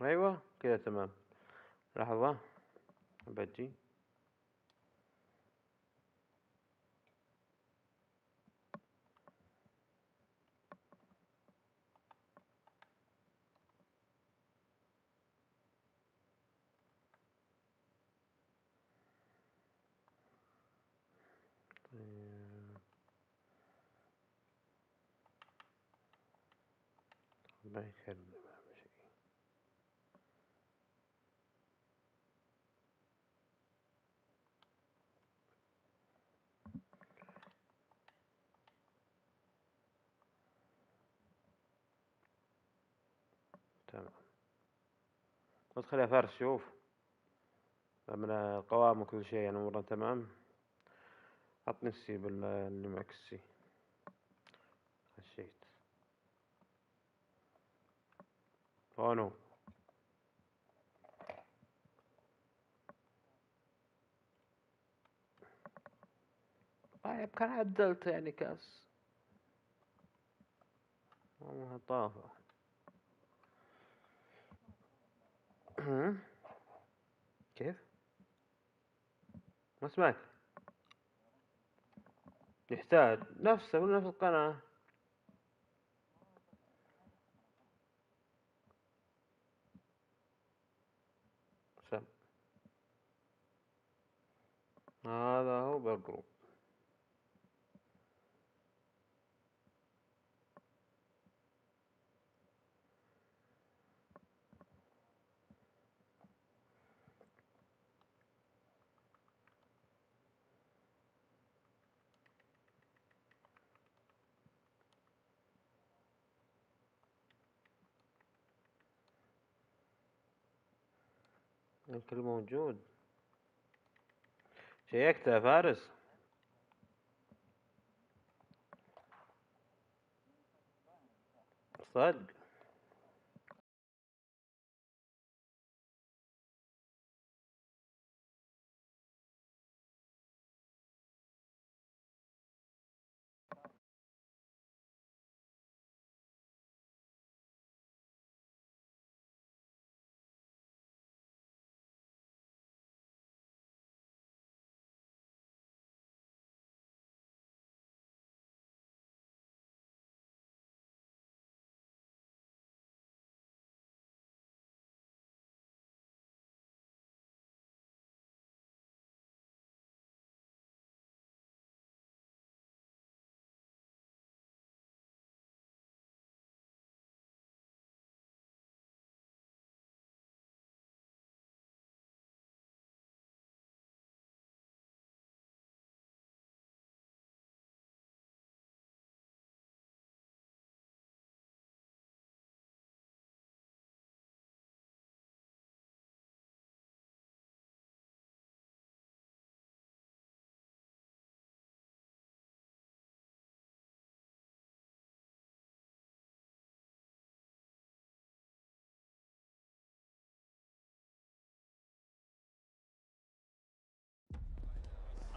أيوة كذا تمام. لحظة بجي. الله يكلم أهم شيء. تمام. ادخل يا فارس شوف من القوائم وكل شيء يعني أمورنا تمام. عطني السي اللي معك السي. خشيت هونو. طيب كان عدلت يعني كاس طافة. كيف؟ ما سمعت. يحتاج نفسه ولا نفس القناة. سم. هذا هو بالجروب. الكل موجود. شيكت يا فارس. صدق.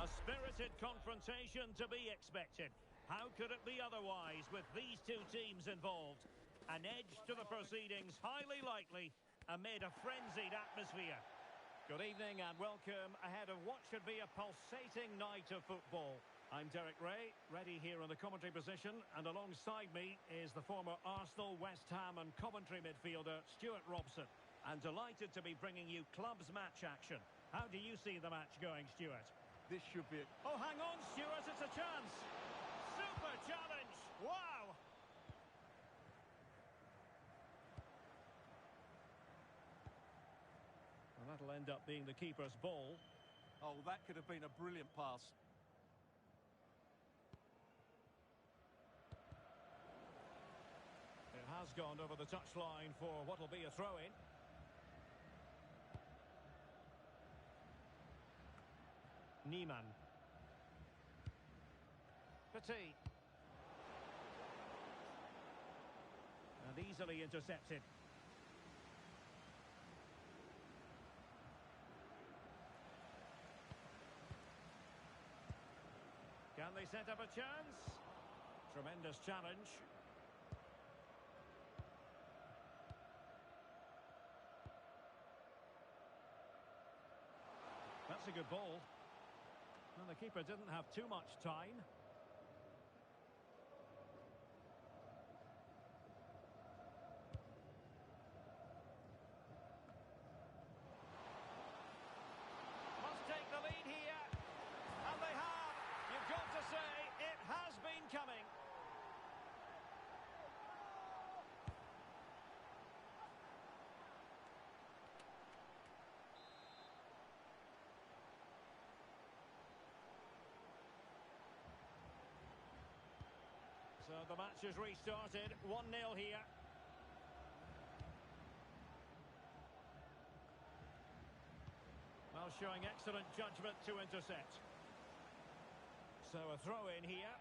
A spirited confrontation to be expected. How could it be otherwise with these two teams involved? An edge to the proceedings, highly likely, amid a frenzied atmosphere. Good evening and welcome ahead of what should be a pulsating night of football. I'm Derek Ray, ready here in the commentary position, and alongside me is the former Arsenal, West Ham and Coventry midfielder, Stuart Robson. And delighted to be bringing you clubs match action. How do you see the match going, Stuart? This should be it. Oh, hang on, Stuart, it's a chance. Super challenge. Wow. And that'll end up being the keeper's ball. Oh, that could have been a brilliant pass. It has gone over the touchline for what will be a throw-in. Niemann. Petit. And easily intercepted. Can they set up a chance? Tremendous challenge. That's a good ball. And the keeper didn't have too much time. Must take the lead here. And they have. You've got to say, it has been coming. So the match has restarted, 1-0 here. Well, showing excellent judgment to intercept. So a throw in here.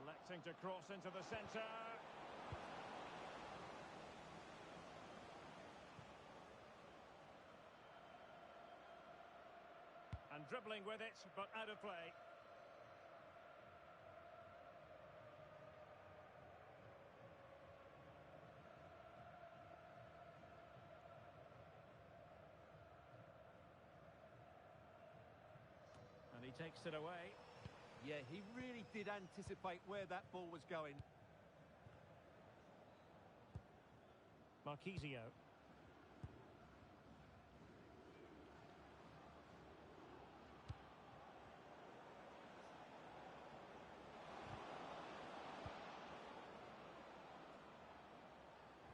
Electing to cross into the centre. And dribbling with it, but out of play. And he takes it away. Yeah, he really did anticipate where that ball was going. Marquisio.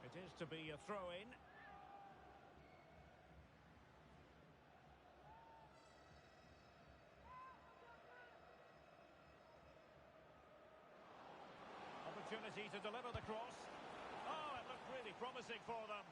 It is to be a throw-in. Opportunity to deliver the cross. Oh, it looked really promising for them.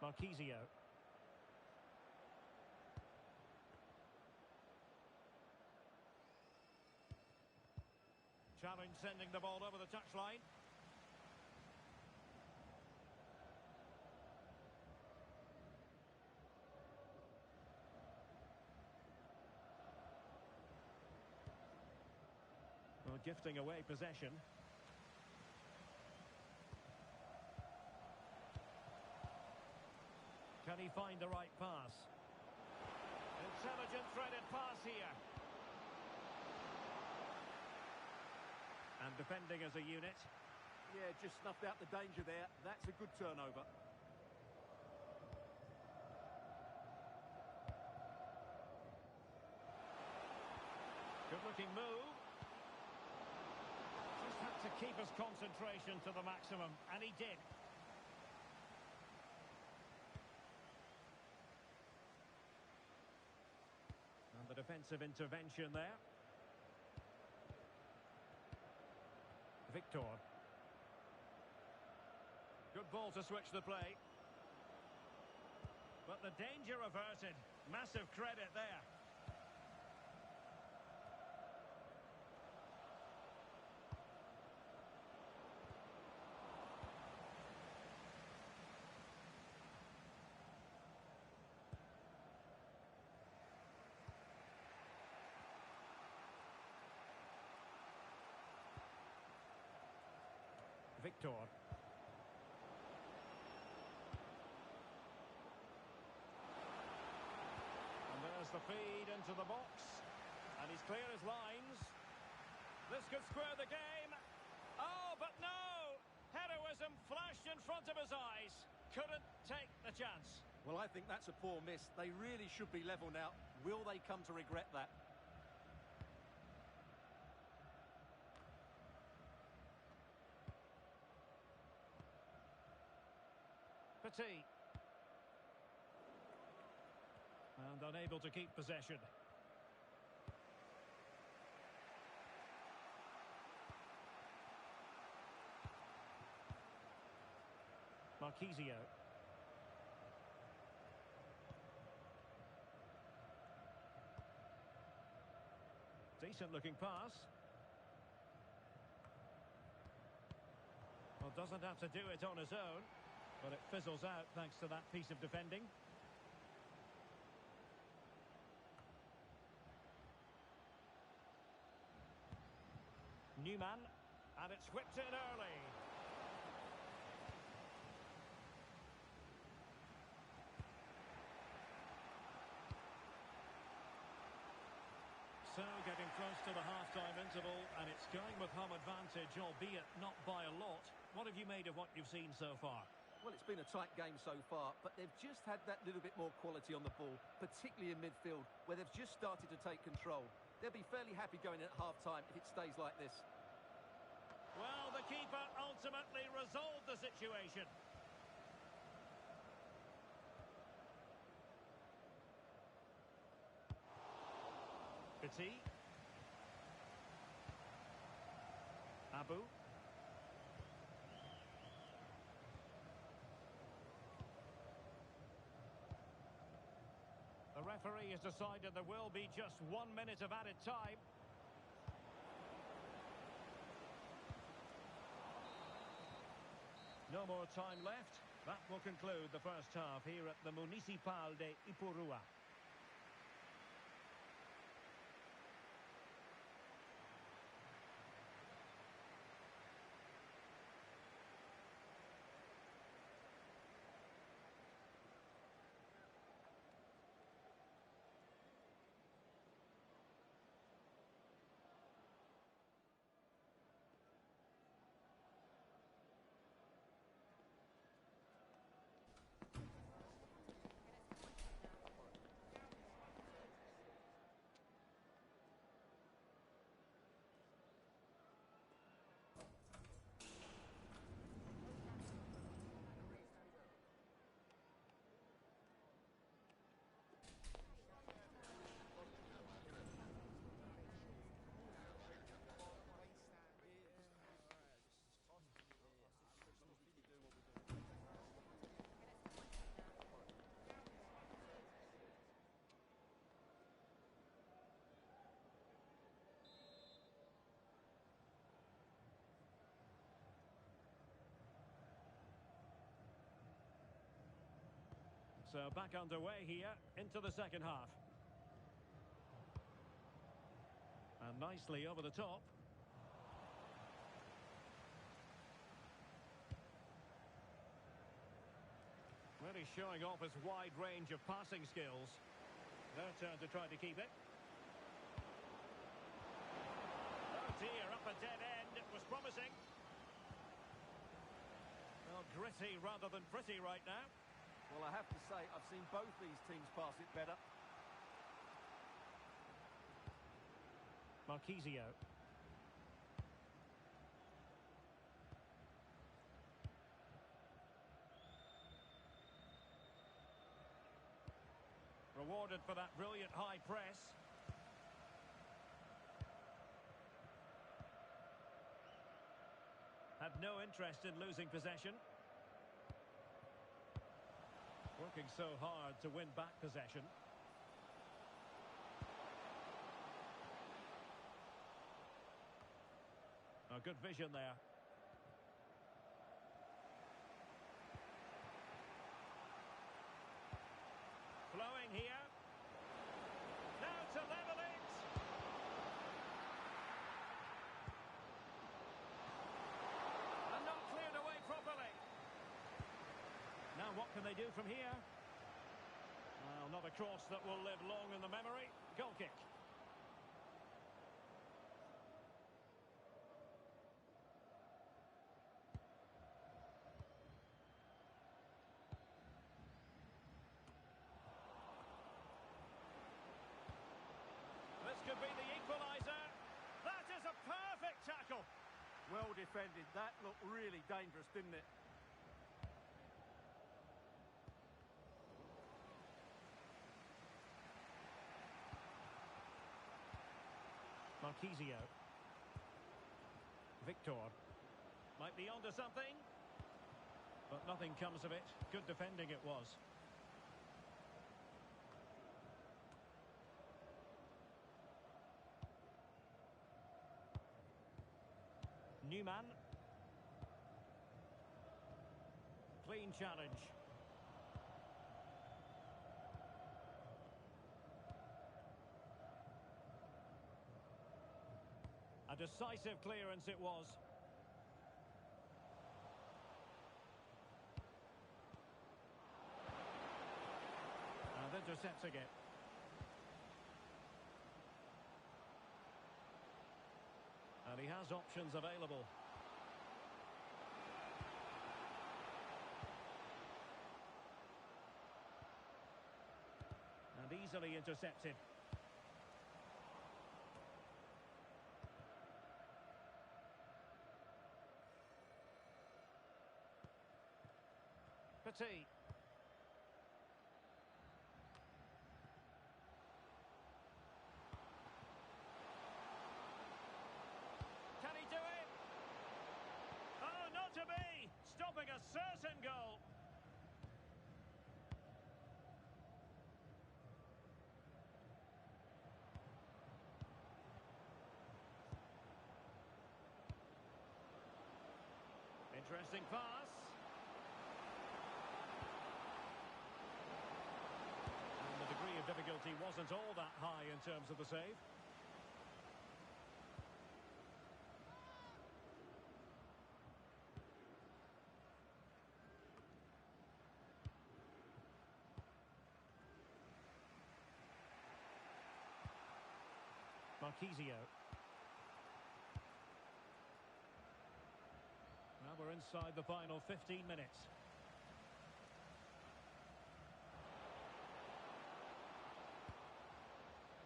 Marquisio. Challenge sending the ball over the touchline. Well, gifting away possession. Can he find the right pass? Intelligent threaded pass here. And defending as a unit. Yeah, just snuffed out the danger there. That's a good turnover. Good-looking move. Just had to keep his concentration to the maximum, and he did. And the defensive intervention there. Victor. Good ball to switch the play. But the danger averted. Massive credit there. Victor. And there's the feed into the box. And he's clear his lines. This could square the game. Oh, but no! Heroism flashed in front of his eyes. Couldn't take the chance. Well, I think that's a poor miss. They really should be level now. Will they come to regret that? Petit. And unable to keep possession. Marquisio. Decent looking pass. Well, doesn't have to do it on his own. But it fizzles out thanks to that piece of defending. Newman, and it's whipped in early. So, getting close to the half-time interval, and it's going with home advantage, albeit not by a lot. What have you made of what you've seen so far? Well, it's been a tight game so far, but they've just had that little bit more quality on the ball, particularly in midfield, where they've just started to take control. They'll be fairly happy going in at half-time if it stays like this. Well, the keeper ultimately resolved the situation. Petit. Abu. The referee has decided there will be just 1 minute of added time. No more time left. That will conclude the first half here at the Municipal de Ipurua. So back underway here into the second half. And nicely over the top. Really showing off his wide range of passing skills. Their turn to try to keep it. Oh dear, up a dead end. It was promising. Well, gritty rather than pretty right now. Well, I have to say, I've seen both these teams pass it better. Marquisio. Rewarded for that brilliant high press. Had no interest in losing possession. Working so hard to win back possession. A good vision there. Flowing here. Now to level it. And not cleared away properly. Now what can they do from here? Well, not a cross that will live long in the memory. Goal kick. This could be the equaliser. That is a perfect tackle. Well defended. That looked really dangerous, didn't it? Marquisio. Victor. Might be onto something. But nothing comes of it. Good defending it was. Newman. clean challenge. A decisive clearance it was. And intercepting it. And he has options available. And easily intercepted. Petit. Can he do it? Oh, not to be! Stopping a certain goal. Interesting pass. And the degree of difficulty wasn't all that high in terms of the save. Marquisio. Now we're inside the final 15 minutes.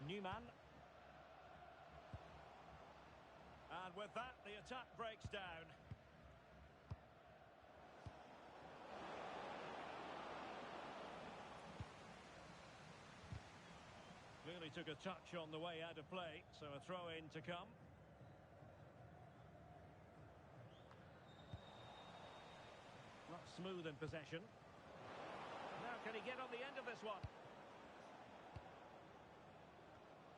Newman. And with that, the attack breaks down. Really took a touch on the way out of play, so a throw-in to come. Not smooth in possession. Now can he get on the end of this one?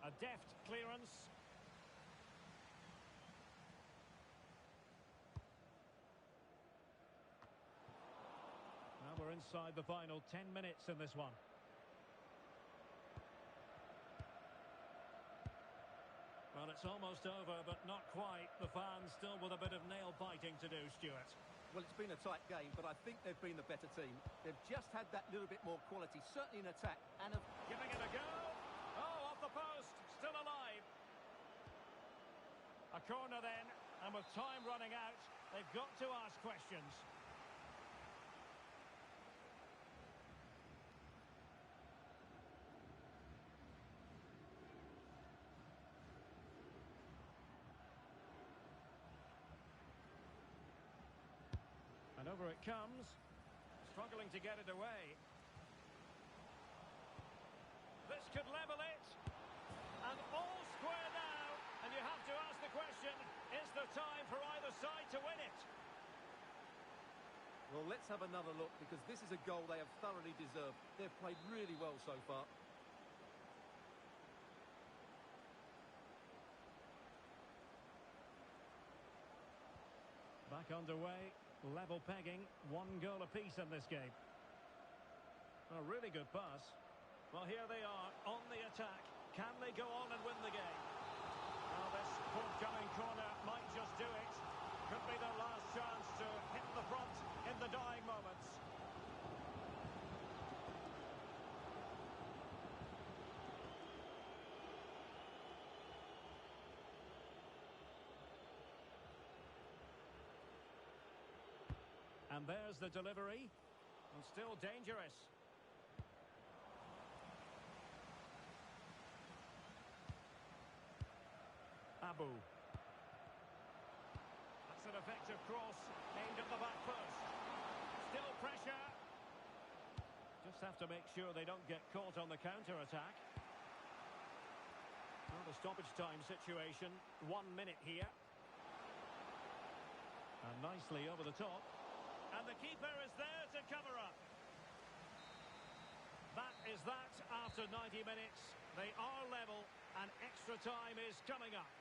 A deft clearance. Now we're inside the final 10 minutes in this one. Well, it's almost over, but not quite. The fans still with a bit of nail-biting to do, Stuart. Well, it's been a tight game, but I think they've been the better team. They've just had that little bit more quality, certainly in attack, and have... Giving it a go. Oh, off the post. Still alive. A corner then, and with time running out, they've got to ask questions. And over it comes, struggling to get it away. This could level it, and all square now, and you have to ask the question, is there time for either side to win it? Well, let's have another look, because this is a goal they have thoroughly deserved. They've played really well so far. Back underway. Level pegging, 1 goal apiece in this game. A really good pass. Well, here they are on the attack. Can they go on and win the game? Well, this forthcoming corner might just do it. Could be their last chance to hit the front in the dying moments. And there's the delivery. And still dangerous. Abu. That's an effective cross aimed at the back post. Still pressure. Just have to make sure they don't get caught on the counter-attack. Well, the stoppage time situation. 1 minute here. And nicely over the top. And the keeper is there to cover up. That is that after 90 minutes. They are level and extra time is coming up.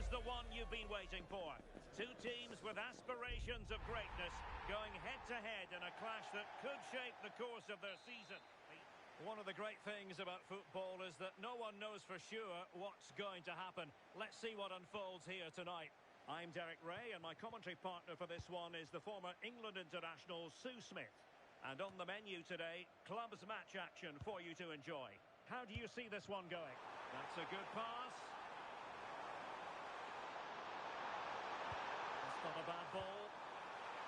the one you've been waiting for. Two teams with aspirations of greatness going head-to-head in a clash that could shape the course of their season. One of the great things about football is that no one knows for sure what's going to happen. Let's see what unfolds here tonight. I'm Derek Ray, and my commentary partner for this one is the former England international Sue Smith. And on the menu today, clubs match action for you to enjoy. How do you see this one going? That's a good pass. That's not a bad ball.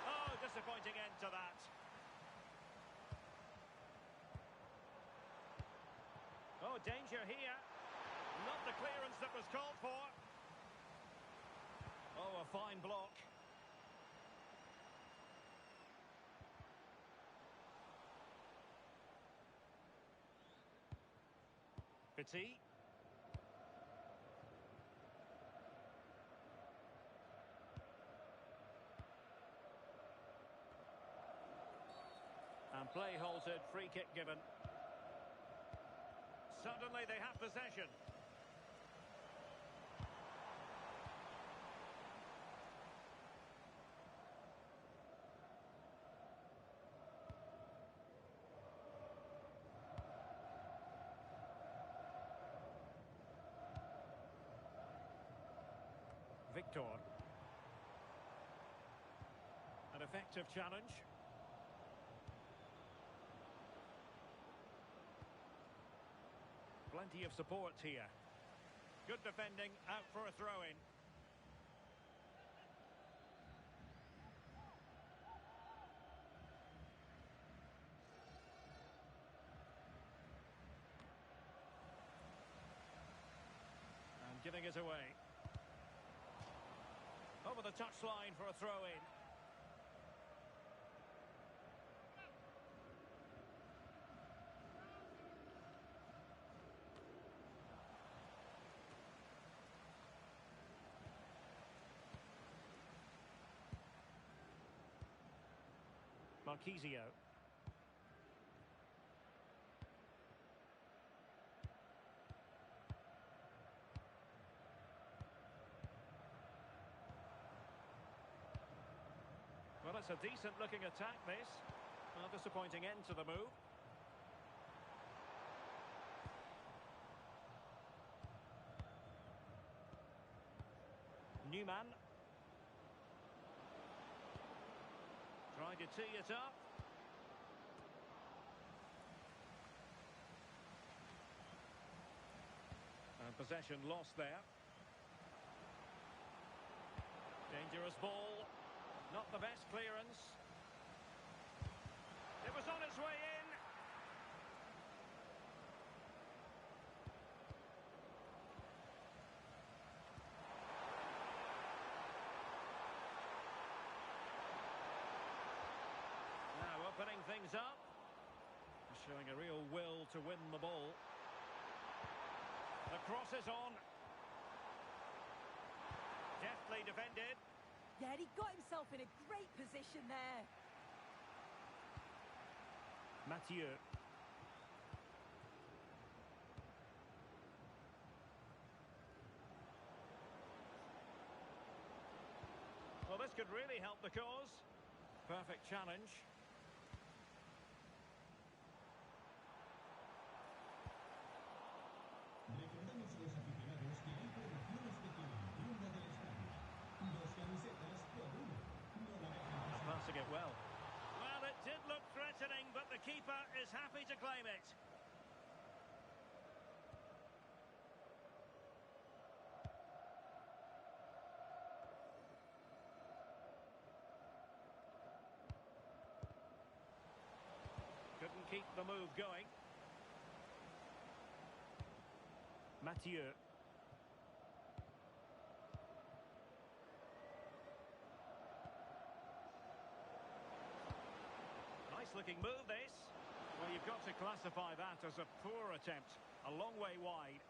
Oh, disappointing end to that. Oh, danger here. Not the clearance that was called for. Oh, a fine block. Petit. And play halted, free kick given. Suddenly they have possession. Victor. An effective challenge. Plenty of support here. Good defending, out for a throw-in. And giving it away. Over the touchline for a throw-in. Marquisio. Well, it's a decent-looking attack, this. Well, disappointing end to the move. Newman. Trying to tee it up. And possession lost there. Dangerous ball. Not the best clearance. It was on its way in. Now opening things up. Showing a real will to win the ball. The cross is on. Deftly defended. Yeah, he got himself in a great position there. Mathieu. Well, this could really help the cause. Perfect challenge. Recordamos a los aficionados que hay promoción especial en tienda del estadio. Dos camisetas por uno. No la dejen pasar. Passing it well. Well, it did look threatening, but the keeper is happy to claim it. Couldn't keep the move going. Mathieu. Nice looking move, this. Well, you've got to classify that as a poor attempt. A long way wide.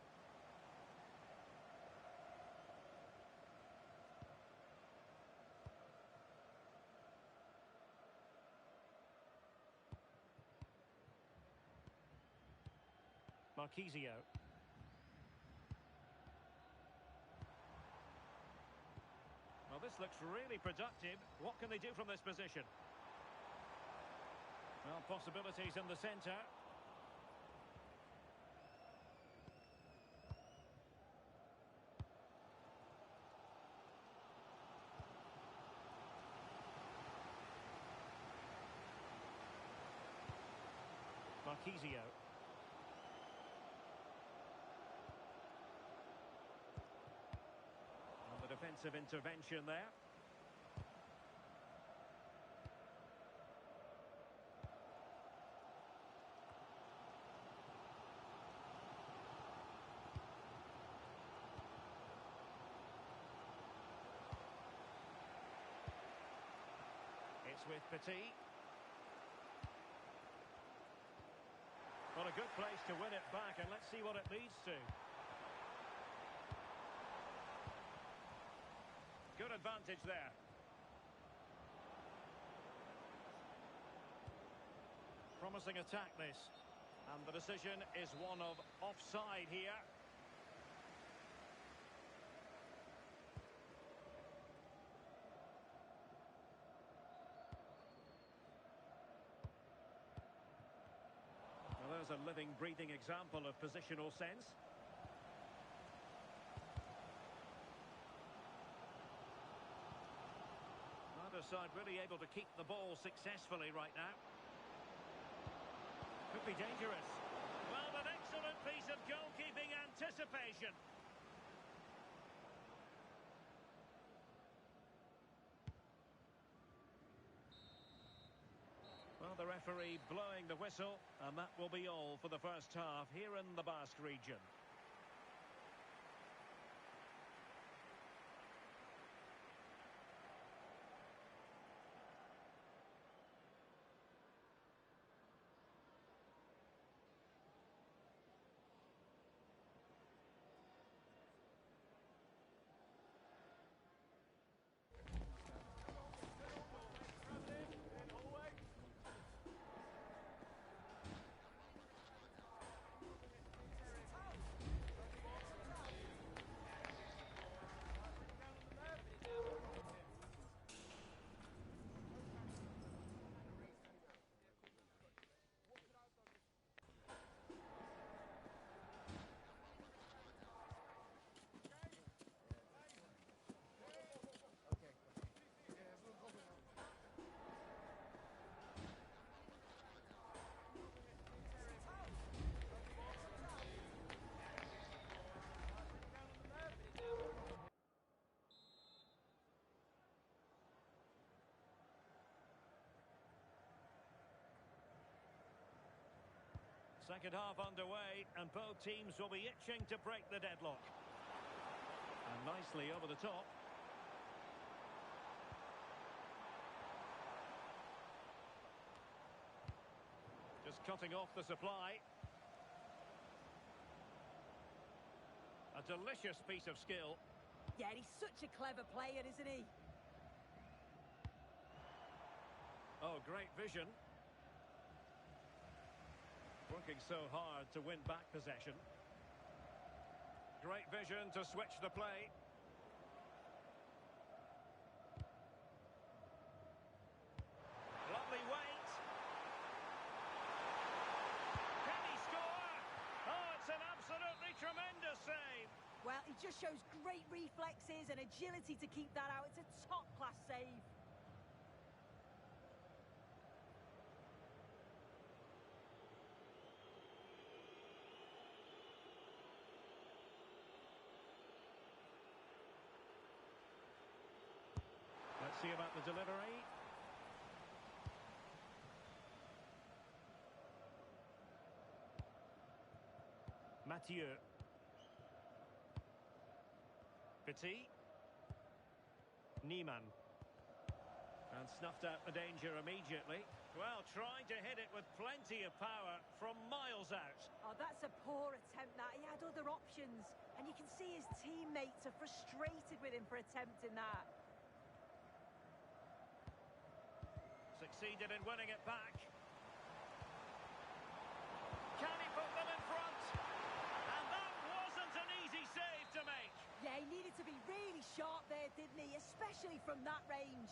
Marquisio. this looks really productive. What can they do from this position? Well, possibilities in the centre. Marquisio. The defensive intervention there. It's with Petit. Well, a good place to win it back, and let's see what it leads to. Good advantage there. Promising attack, this. And the decision is one of offside here. Well, there's a living, breathing example of positional sense. Neither side really able to keep the ball successfully right now. Could be dangerous. Well, an excellent piece of goalkeeping anticipation. Well, the referee blowing the whistle, and that will be all for the first half here in the Basque region. Second half underway, and both teams will be itching to break the deadlock. And nicely over the top. Just cutting off the supply. A delicious piece of skill. Yeah, he's such a clever player, isn't he? Oh, great vision. Working so hard to win back possession. Great vision to switch the play. Lovely weight. Can he score? Oh, it's an absolutely tremendous save. Well, he just shows great reflexes and agility to keep that out. It's a top-class save. Let's see about the delivery. Mathieu. Petit. Niemann. And snuffed out the danger immediately. Well, trying to hit it with plenty of power from miles out. Oh, that's a poor attempt, that. He had other options. And you can see his teammates are frustrated with him for attempting that. Succeeded in winning it back. Can he put them in front? And that wasn't an easy save to make. Yeah, he needed to be really sharp there, didn't he? Especially from that range.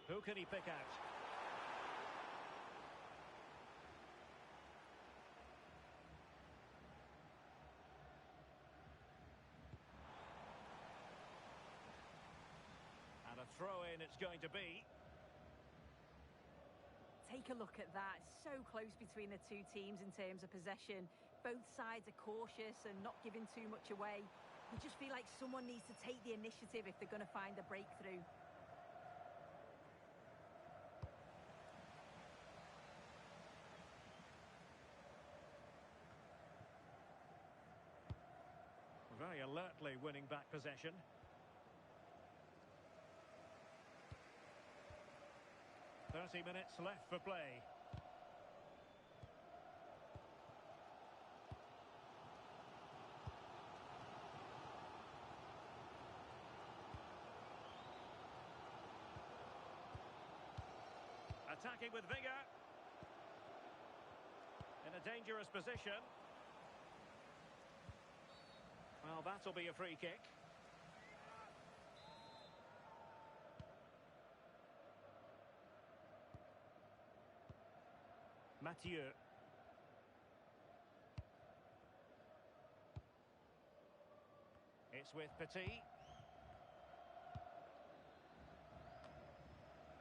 Who can he pick out? And a throw-in it's going to be. Take a look at that. So close between the two teams in terms of possession. Both sides are cautious and not giving too much away. You just feel like someone needs to take the initiative if they're going to find a breakthrough. Very alertly winning back possession. "30 minutes left for play." Attacking with vigour. In a dangerous position. Well, that'll be a free kick. Mathieu. It's with Petit.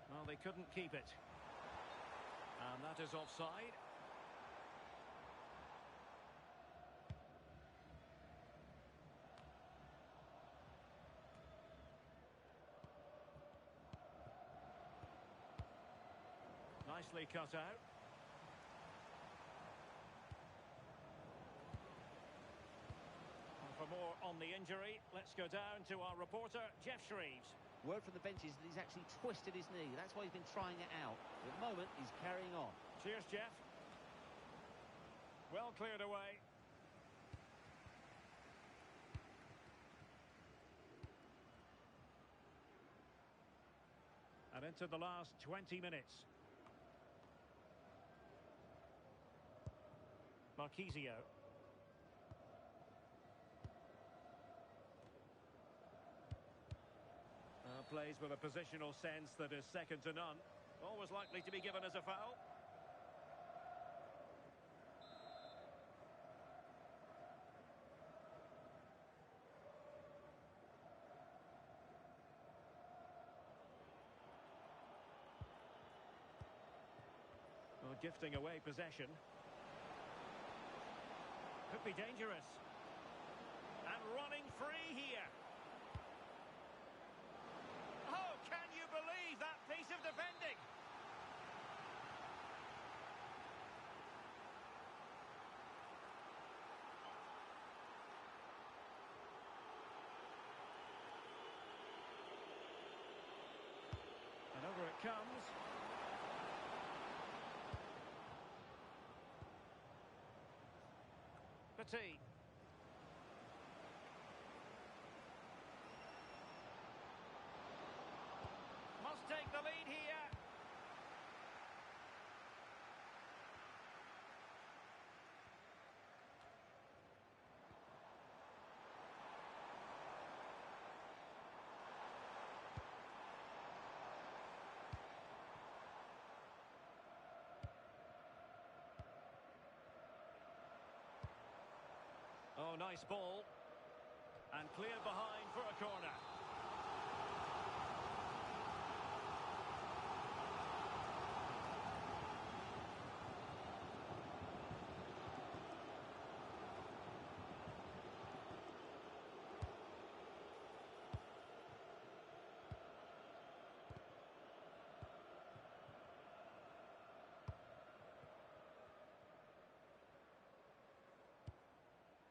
Well, they couldn't keep it. And that is offside. Nicely cut out. And for more on the injury, let's go down to our reporter, Jeff Shreves. Word from the bench is that he's actually twisted his knee. That's why he's been trying it out. At the moment, he's carrying on. Cheers, Jeff. Well cleared away. And into the last 20 minutes. Marquisio. Plays with a positional sense that is second to none. Always likely to be given as a foul. Well, gifting away possession. Could be dangerous. And running free here. Oh, can you believe that piece of defending? And over it comes. Petit. Must take the lead here. Oh, nice ball. And cleared behind for a corner.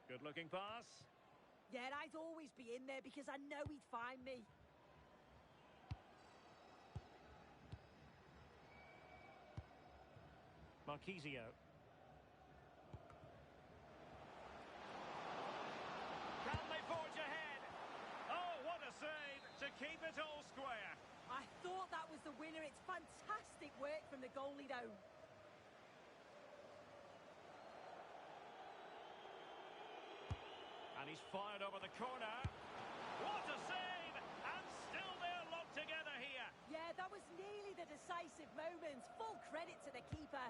Good-looking pass. Yeah, I'd always be in there because I know he'd find me. Marquisio. Can they forge ahead? Oh, what a save to keep it all square. I thought was the winner. It's fantastic work from the goalie, though. And he's fired over the corner. What a save! And still they're locked together here. Yeah, that was nearly the decisive moment. Full credit to the keeper.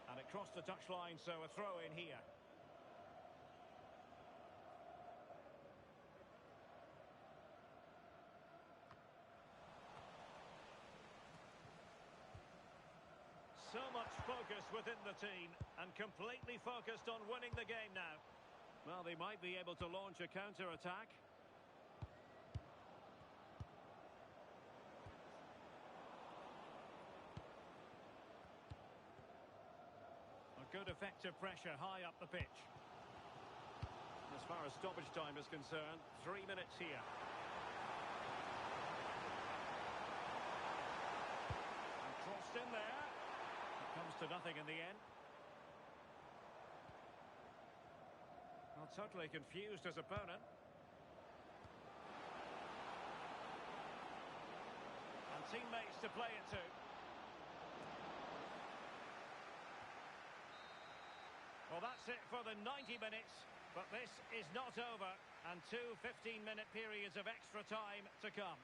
And it crossed the touchline, so a throw in here. So much focus within the team, and completely focused on winning the game now. Well, they might be able to launch a counter-attack. A good effective pressure high up the pitch. As far as stoppage time is concerned, 3 minutes here. And crossed in there. Comes to nothing in the end. Well, totally confused his opponent. And teammates to play it to. Well, that's it for the 90 minutes. But this is not over. And two 15-minute periods of extra time to come.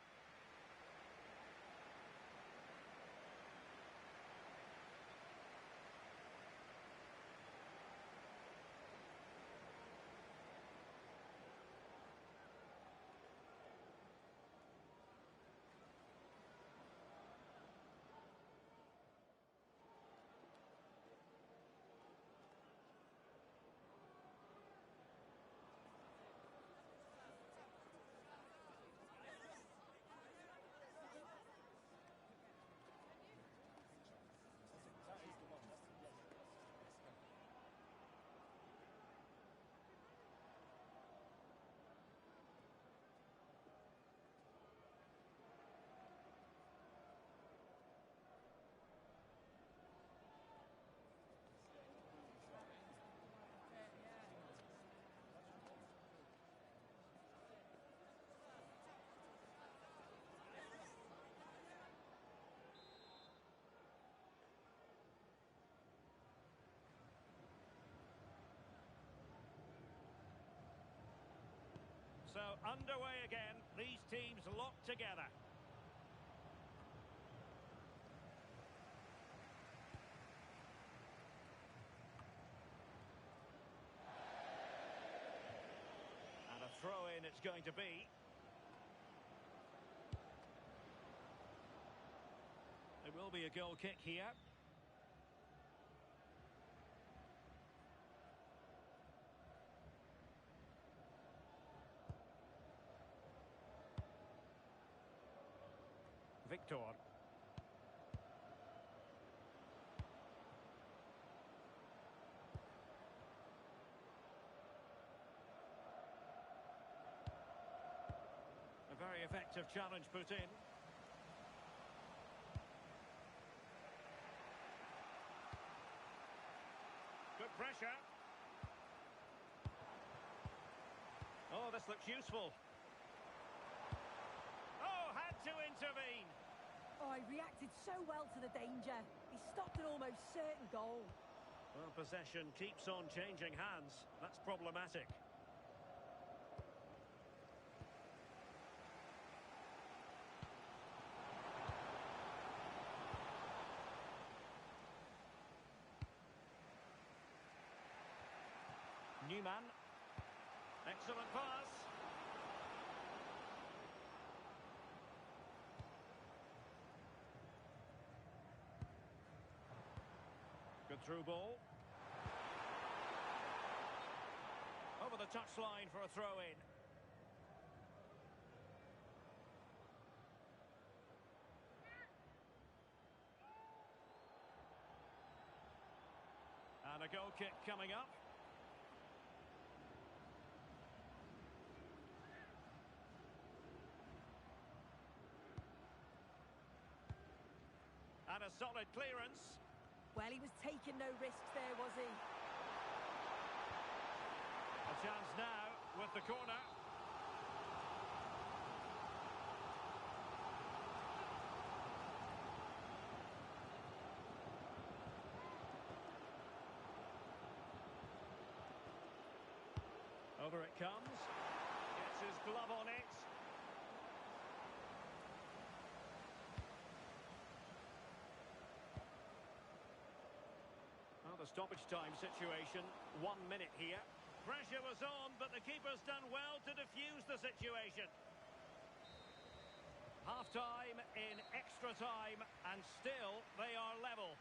So underway again, these teams locked together. And a throw-in it's going to be. There will be a goal kick here. Victor. A very effective challenge put in. Good pressure. Oh, this looks useful. Oh, had to intervene. Oh, he reacted so well to the danger. He stopped an almost certain goal. Well, possession keeps on changing hands. That's problematic. Newman. Excellent pass. Good through ball. Over the touchline for a throw-in. And a goal kick coming up. And a solid clearance. Well, he was taking no risks there, was he? A chance now with the corner. Over it comes. Gets his glove on it. Well, the stoppage time situation, 1 minute here. Pressure was on, but the keeper's done well to defuse the situation. Half-time in extra time, and still they are level.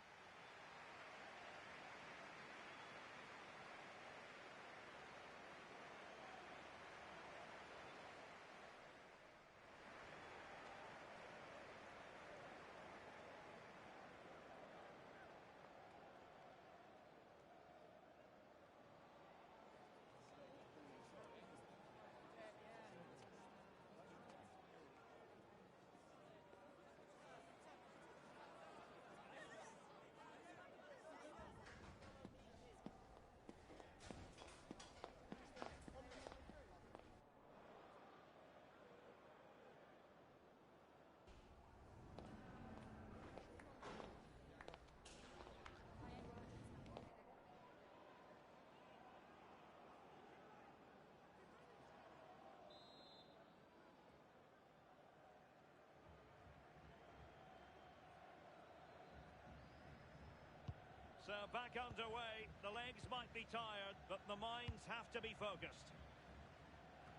So back underway. The legs might be tired, but the minds have to be focused.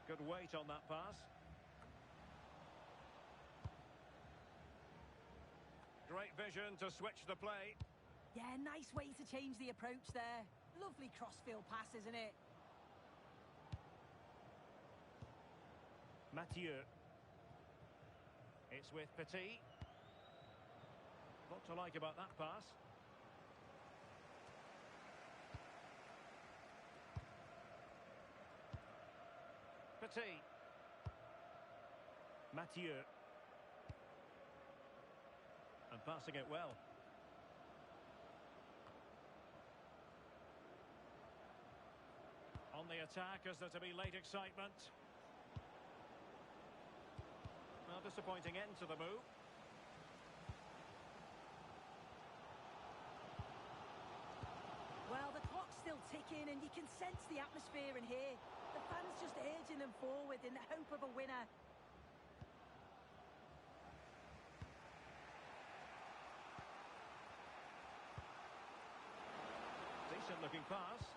Good weight on that pass. Great vision to switch the play. Yeah, nice way to change the approach there. Lovely crossfield pass, isn't it? Mathieu. It's with Petit. What to like about that pass? Petit. Mathieu. And passing it well. On the attack, is there to be late excitement? Well, disappointing end to the move. Well, the clock's still ticking and you can sense the atmosphere in here. The fans just urging them forward in the hope of a winner. Decent looking pass.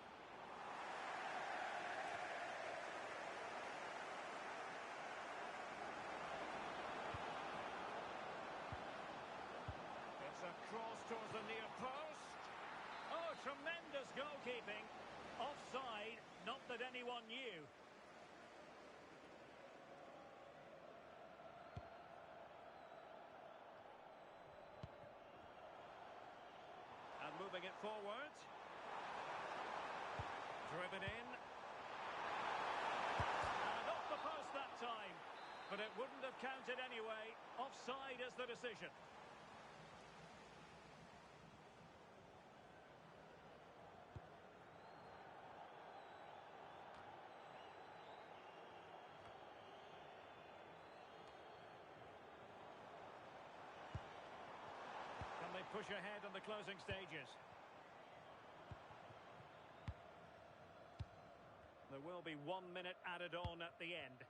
It's a cross towards the near post. Oh, tremendous goalkeeping. Offside, not that anyone knew. And moving it forward. Driven in. And off the post that time. But it wouldn't have counted anyway. Offside is the decision. Can they push ahead in the closing stages? There will be 1 minute added on at the end.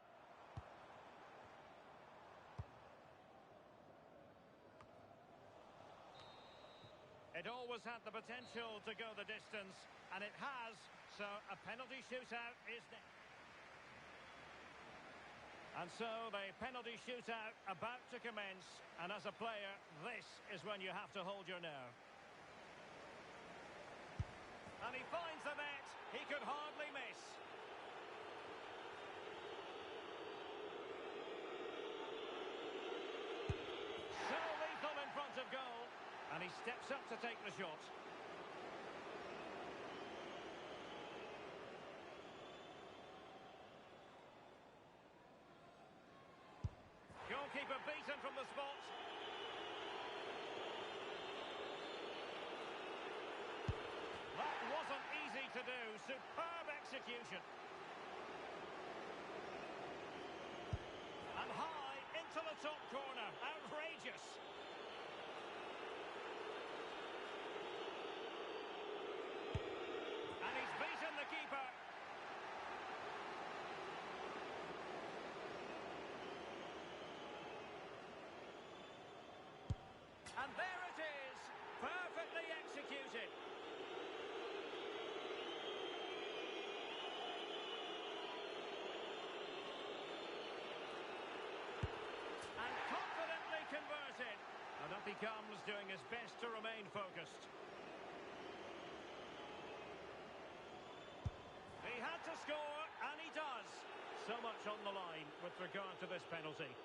It always had the potential to go the distance, and it has, so a penalty shootout is next. And so the penalty shootout about to commence, and as a player, this is when you have to hold your nerve. And he finds the net, he could hardly miss. So lethal in front of goal, and he steps up to take the shot. Goalkeeper beaten from the spot. to do. Superb execution. And high into the top corner. Outrageous. And he's beaten the keeper. And there it is. Perfectly executed. And confidently converted. And up he comes, doing his best to remain focused. He had to score, and he does. So much on the line with regard to this penalty.